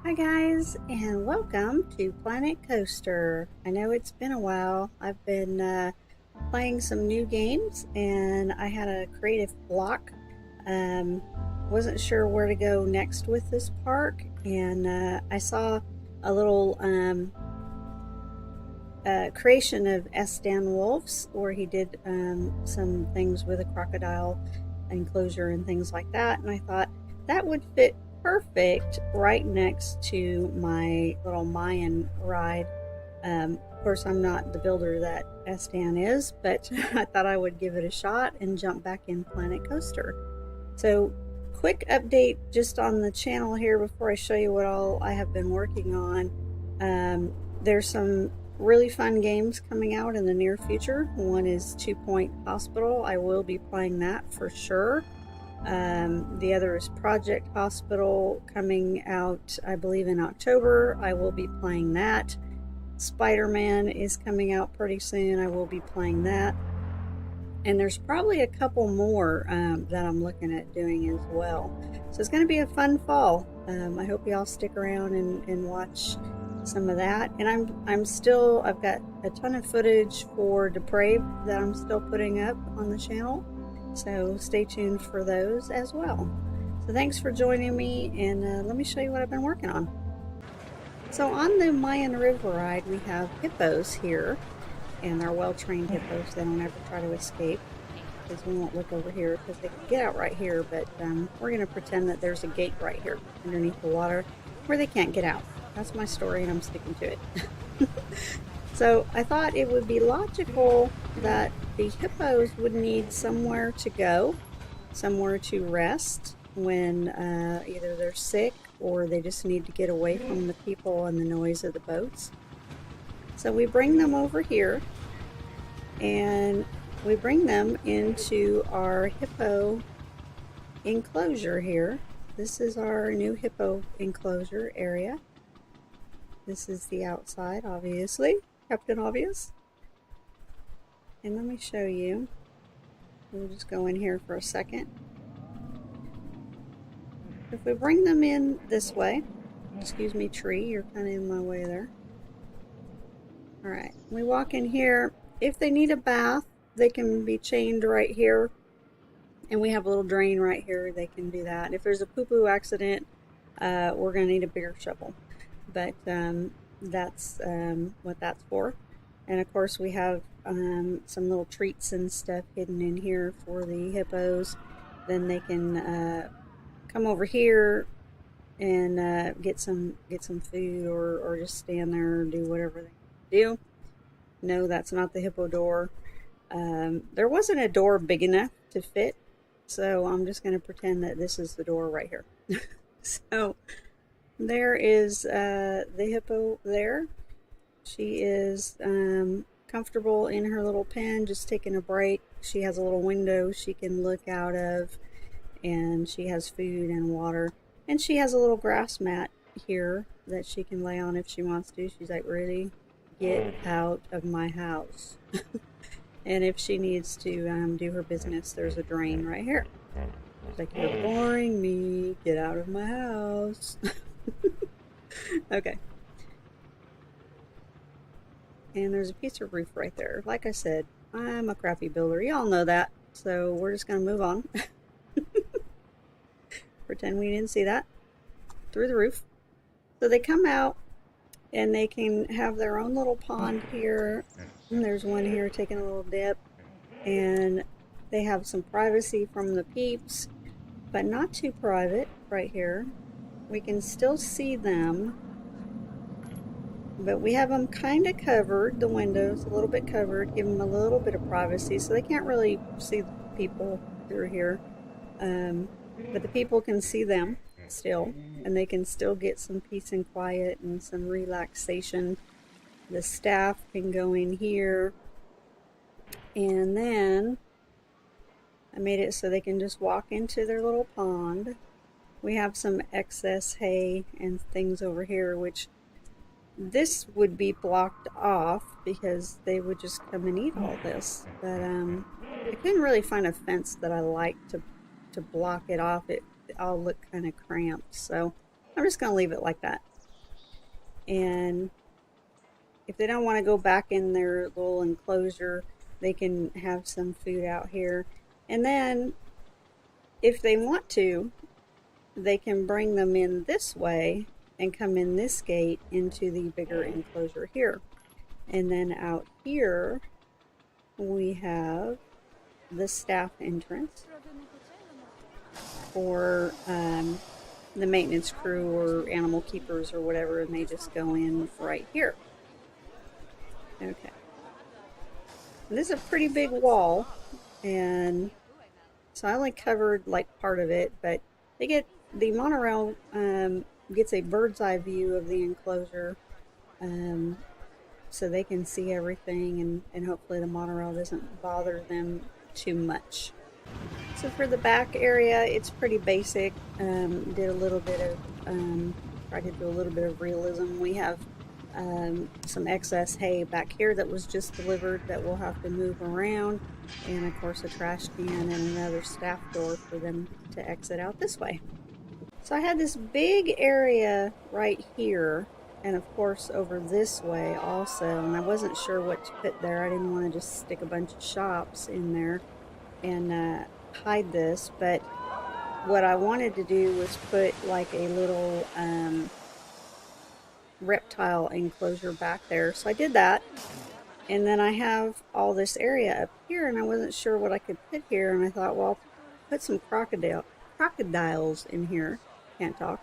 Hi guys, and welcome to Planet Coaster. I know it's been a while. I've been playing some new games, and I had a creative block. Um, wasn't sure where to go next with this park, and I saw a little creation of S. Dan Wolf's, where he did some things with a crocodile enclosure and things like that, and I thought that would fit perfect right next to my little Mayan ride. Of course, I'm not the builder that Stan is, but I thought I would give it a shot and jump back in Planet Coaster. So, quick update just on the channel here before I show you what all I have been working on. There's some really fun games coming out in the near future. One is 2 Point Hospital. I will be playing that for sure. The other is Project Hospital coming out, I believe, in October. I will be playing that. Spider-Man is coming out pretty soon. I will be playing that. And there's probably a couple more that I'm looking at doing as well. So it's going to be a fun fall. I hope you all stick around and watch some of that. And I've got a ton of footage for Depraved that I'm still putting up on the channel. So stay tuned for those as well. So thanks for joining me, and let me show you what I've been working on. So on the Mayan River ride, we have hippos here, and they're well-trained hippos. They don't ever try to escape, because we won't look over here because they can get out right here, but we're going to pretend that there's a gate right here underneath the water where they can't get out. That's my story, and I'm sticking to it. So I thought it would be logical that the hippos would need somewhere to go, somewhere to rest when either they're sick or they just need to get away from the people and the noise of the boats. So we bring them over here, and we bring them into our hippo enclosure here. This is our new hippo enclosure area. This is the outside, obviously. Captain Obvious. And let me show you. We'll just go in here for a second. If we bring them in this way, excuse me, tree, you're kind of in my way there. All right, we walk in here. If they need a bath, they can be chained right here. And we have a little drain right here. They can do that. If there's a poo-poo accident, we're going to need a bigger shovel. But that's what that's for. And of course we have some little treats and stuff hidden in here for the hippos. Then they can come over here and get some food, or just stand there or do whatever they do. No, that's not the hippo door. There wasn't a door big enough to fit, so I'm just going to pretend that this is the door right here. So there is the hippo there. She is comfortable in her little pen, just taking a break. She has a little window she can look out of, and she has food and water. And she has a little grass mat here that she can lay on if she wants to. She's like, really? Get out of my house. And if she needs to do her business, there's a drain right here. She's like, you're boring me. Get out of my house. Okay. And there's a piece of roof right there. Like I said, I'm a crappy builder. Y'all know that. So we're just going to move on. Pretend we didn't see that. Through the roof. So they come out and they can have their own little pond here. And there's one here taking a little dip. And they have some privacy from the peeps, but not too private right here. We can still see them, but we have them kind of covered, the windows a little bit covered, give them a little bit of privacy so they can't really see the people through here. But the people can see them still, and they can still get some peace and quiet and some relaxation. The staff can go in here, and then I made it so they can just walk into their little pond. We have some excess hay and things over here, which this would be blocked off because they would just come and eat all this. But I couldn't really find a fence that I liked to block it off. It all looked kind of cramped, so I'm just going to leave it like that. And if they don't want to go back in their little enclosure, they can have some food out here. And then if they want to, they can bring them in this way and come in this gate into the bigger enclosure here. And then out here, we have the staff entrance for the maintenance crew or animal keepers or whatever, and they just go in right here. Okay. This is a pretty big wall, and so I only covered like part of it, but the monorail gets a bird's eye view of the enclosure, um, so they can see everything, and hopefully the monorail doesn't bother them too much. So for the back area, it's pretty basic. Did a little bit of tried to do a little bit of realism. We have some excess hay back here that was just delivered that we'll have to move around, and of course a trash can and another staff door for them to exit out this way. So I had this big area right here, and of course over this way also, and I wasn't sure what to put there. I didn't want to just stick a bunch of shops in there and hide this, but what I wanted to do was put like a little reptile enclosure back there. So I did that, and then I have all this area up here, and I wasn't sure what I could put here, and I thought, well, I'll put some crocodiles in here. Can't talk.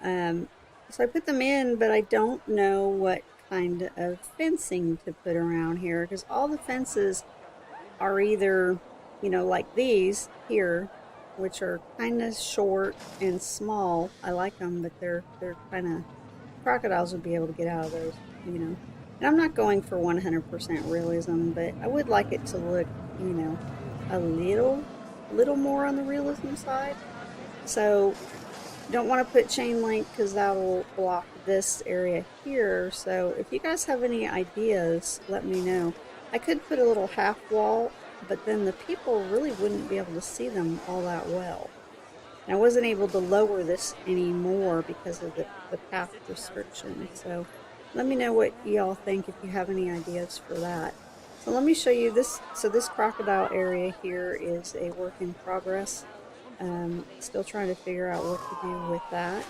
So I put them in, but I don't know what kind of fencing to put around here, because all the fences are either, like these here, which are kind of short and small. I like them, but they're kind of, crocodiles would be able to get out of those. And I'm not going for 100% realism, but I would like it to look, a little more on the realism side. So don't want to put chain link because that'll block this area here. So if you guys have any ideas, let me know. I could put a little half wall, but then the people really wouldn't be able to see them all that well. And I wasn't able to lower this anymore because of the path restriction. So let me know what y'all think if you have any ideas for that. So let me show you this. So this crocodile area here is a work in progress. Still trying to figure out what to do with that.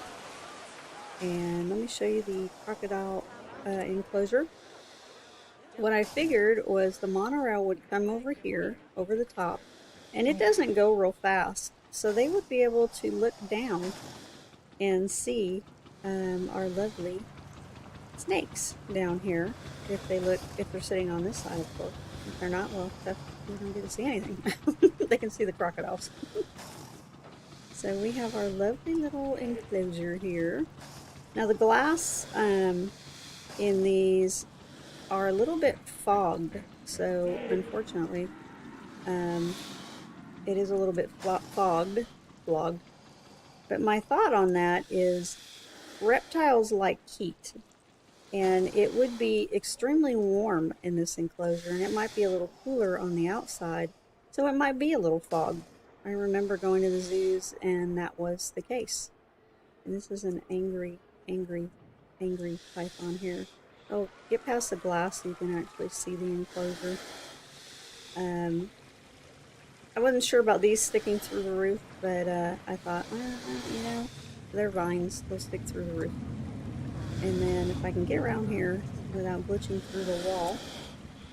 And let me show you the crocodile enclosure. What I figured was the monorail would come over here, over the top, and it doesn't go real fast. So they would be able to look down and see our lovely snakes down here if they're sitting on this side, of course. If they're not, well, you don't get to see anything. They can see the crocodiles. So we have our lovely little enclosure here. Now the glass in these are a little bit fogged, so unfortunately it is a little bit fogged. But my thought on that is reptiles like heat, and it would be extremely warm in this enclosure, and it might be a little cooler on the outside, so it might be a little fogged. I remember going to the zoos and that was the case. And this is an angry python here. Oh, get past the glass so you can actually see the enclosure. I wasn't sure about these sticking through the roof, but I thought, well, they're vines, they'll stick through the roof. And then if I can get around here without glitching through the wall,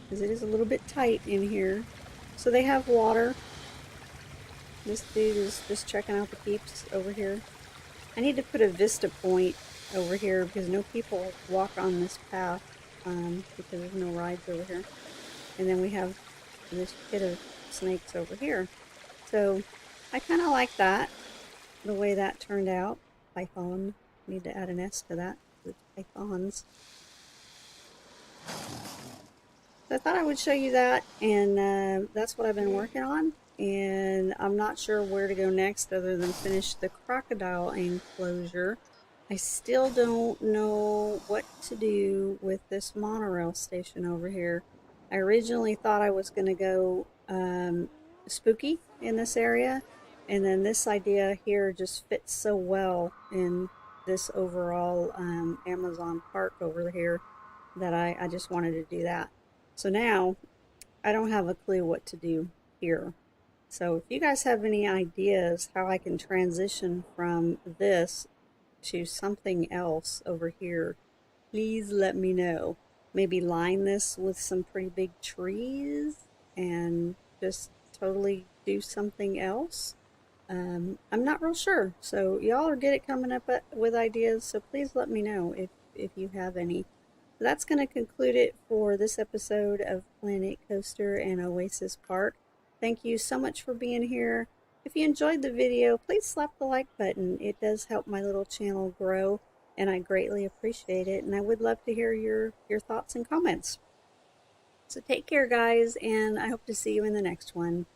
because it is a little bit tight in here. So they have water. This dude is just checking out the peeps over here. I need to put a vista point over here because no people walk on this path because there's no rides over here. And then we have this pit of snakes over here. So I kind of like that, the way that turned out. Python. Need to add an S to that. It's pythons. So I thought I would show you that, and that's what I've been working on. And I'm not sure where to go next other than finish the crocodile enclosure. I still don't know what to do with this monorail station over here. I originally thought I was going to go spooky in this area, and then this idea here just fits so well in this overall Amazon Park over here that I just wanted to do that. So now I don't have a clue what to do here. So if you guys have any ideas how I can transition from this to something else over here, please let me know. Maybe line this with some pretty big trees and just totally do something else. I'm not real sure. So y'all are good at coming up with ideas. So please let me know if you have any. That's going to conclude it for this episode of Planet Coaster and Oasis Park. Thank you so much for being here. If you enjoyed the video, please slap the like button. It does help my little channel grow, and I greatly appreciate it. And I would love to hear your thoughts and comments. So take care, guys, and I hope to see you in the next one.